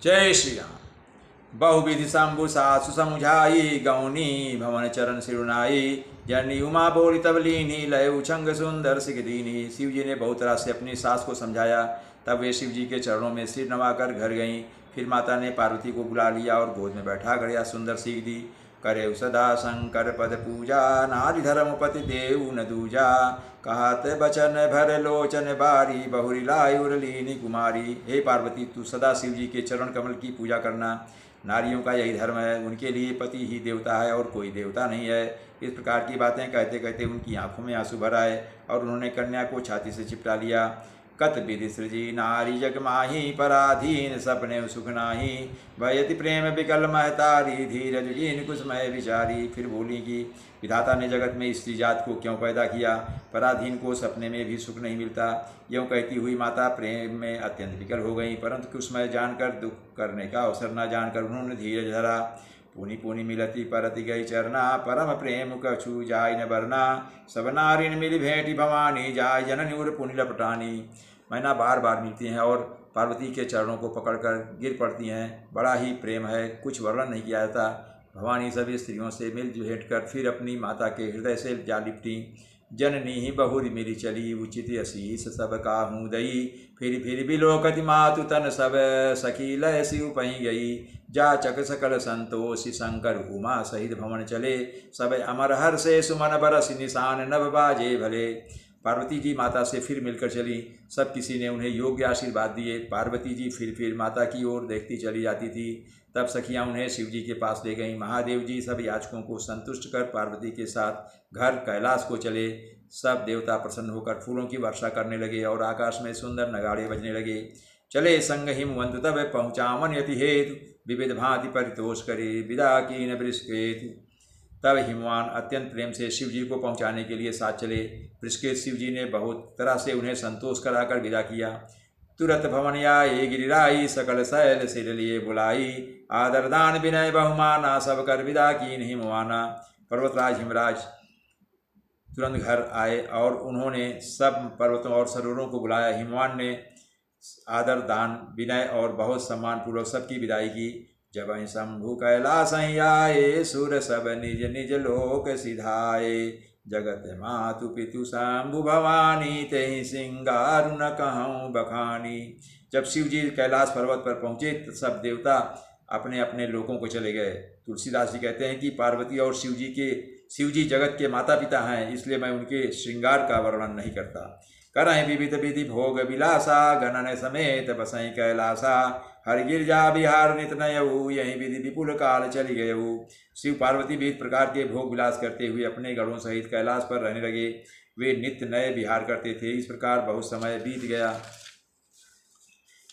जय श्री राम। बहुविधि शंभु सासु समुझाई, गौनी भवन चरण सिरुनाई। जननी उमा बोली तब लीनी, लय उछंग सुंदर सिख दीनी। शिव जी ने बहुत तरह से अपनी सास को समझाया। तब वे शिव जी के चरणों में सिर नवाकर घर गईं। फिर माता ने पार्वती को बुला लिया और गोद में बैठा गया सुंदर सीख दी। करे सदा शंकर पद पूजा, नारी धर्मपति देव न दूजा। कहत बचन भर लोचन बारी, बहुरी लाई उरलीनी कुमारी। हे पार्वती, तू सदा शिव जी के चरण कमल की पूजा करना। नारियों का यही धर्म है, उनके लिए पति ही देवता है और कोई देवता नहीं है। इस प्रकार की बातें कहते कहते उनकी आंखों में आंसू भर आए और उन्होंने कन्या को छाती से चिपटा लिया। कत विधि सृजी नारी जग माही, पराधीन सपने सुख नाही। भयति प्रेम विकल महतारी, धीरज जीन कुसमय विचारी। फिर बोली कि विधाता ने जगत में स्त्री जात को क्यों पैदा किया, पराधीन को सपने में भी सुख नहीं मिलता। यूँ कहती हुई माता प्रेम में अत्यंत विकल हो गई, परंतु कुसमय जानकर दुख करने का अवसर न जानकर उन्होंने धीरज धरा। पुनि पुनि मिलती परति गई चरना, परम प्रेम कछु जाय न बरना। सब नारिन मिली भेंटी भवानी, जाय जननी उर पुनि लपटानी। मैना बार बार मिलती हैं और पार्वती के चरणों को पकड़कर गिर पड़ती हैं। बड़ा ही प्रेम है, कुछ वर्णन नहीं किया जाता। भवानी सभी स्त्रियों से मिल भेंट कर फिर अपनी माता के हृदय से जा लिपटी। जननी ही बहुरी मेरी चली, उचित अशीष सब काहूँ दई। फिर बिलोकति मातु तन सब, सखी लय शिव पही गई। जाचक सकल संतोषि, शंकर उमा सहित भवन चले। सब अमर हर से सुमन बरस, निशान नभ बाजे भले। पार्वती जी माता से फिर मिलकर चली। सब किसी ने उन्हें योग्य आशीर्वाद दिए। पार्वती जी फिर माता की ओर देखती चली जाती थी। तब सखियां उन्हें शिव जी के पास ले गईं। महादेव जी सब याचकों को संतुष्ट कर पार्वती के साथ घर कैलाश को चले। सब देवता प्रसन्न होकर फूलों की वर्षा करने लगे और आकाश में सुंदर नगाड़े बजने लगे। चले संग हिमवंत तब पहुँचावन यति हेतु, विविध भांति परितोष करे विदा कीन वृषकेतु। तब हिमवान अत्यंत प्रेम से शिव जी को पहुंचाने के लिए साथ चले। वृषकेत शिव जी ने बहुत तरह से उन्हें संतोष कराकर विदा किया। तुरत भवन आए गिरिराई, सकल शैल सिर लिए बुलाई। आदर दान विनय बहुमाना, सब कर विदा कीन हिमवाना। पर्वतराज हिमराज तुरंत घर आए और उन्होंने सब पर्वतों और सरोवरों को बुलाया। हिमवान ने आदर दान विनय और बहुत सम्मान पूर्वक सबकी विदाई की। जब शंभु कैलास आए, सुर सब निज निज लोक सिधाए। जगत मातु पितु शंभु भवानी, तेहि सिंगारु न कहूँ बखानी। जब शिव जी कैलाश पर्वत पर पहुँचे तो सब देवता अपने अपने लोकों को चले गए। तुलसीदास जी कहते हैं कि पार्वती और शिव जी जगत के माता पिता हैं, इसलिए मैं उनके श्रृंगार का वर्णन नहीं करता। करहीं विविध विधि भोग विलासा, गणन समेत बसई कैलासा। हर गिरजा बिहार नित नयऊ, यही विधि विपुल काल चली गयऊ। शिव पार्वती विविध प्रकार के भोग विलास करते हुए अपने गढ़ों सहित कैलाश पर रहने लगे। वे नित्य नए विहार करते थे। इस प्रकार बहुत समय बीत गया।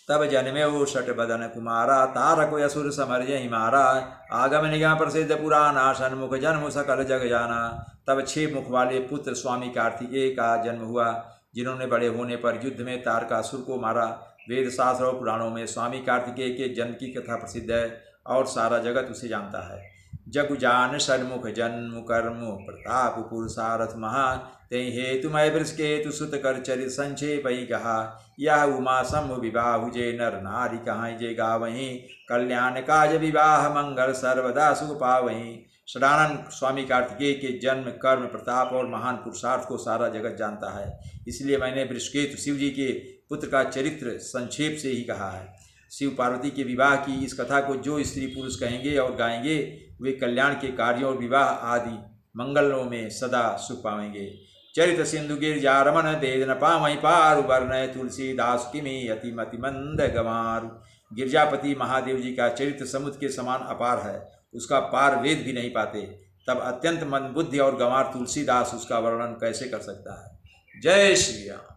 तब जन्मे षट बदन कुमारा, तारक असुर समर्जहि मारा। आगम निगम प्रसिद्ध पुराना, षण्मुख जन्म सकल जग जाना। तब 6 मुख वाले पुत्र स्वामी कार्तिकेय का जन्म हुआ, जिन्होंने बड़े होने पर युद्ध में तारकासुर को मारा। वेद शास्त्र और पुराणों में स्वामी कार्तिकेय के जन्म की कथा प्रसिद्ध है और सारा जगत उसे जानता है। जगु जान षण्मुख जन्म कर्म, प्रताप पुरुषारथ महा। तेहि हेतु मैं वृषकेतु सुत कर चरित संक्षेप ही कहा। यह उमा सम विवाह जे, नर नारी कहाँ जे गावहीं। कल्याण काज विवाह मंगल, सर्वदा सुख पावहीं। सदानंद स्वामी कार्तिकेय के जन्म कर्म प्रताप और महान पुरुषार्थ को सारा जगत जानता है, इसलिए मैंने वृषकेतु शिव जी के पुत्र का चरित्र संक्षेप से ही कहा है। शिव पार्वती के विवाह की इस कथा को जो स्त्री पुरुष कहेंगे और गाएंगे, वे कल्याण के कार्यों और विवाह आदि मंगलों में सदा सुख पाएंगे। चरित सिंधु गिरजा रमन, वेद न पावहीं पार। वर्णय तुलसीदास किमी अति मति मंद गंवार। गिरजापति महादेव जी का चरित्र समुद्र के समान अपार है, उसका पार वेद भी नहीं पाते। तब अत्यंत मंदबुद्धि और गंवार तुलसीदास उसका वर्णन कैसे कर सकता है। जय श्री राम।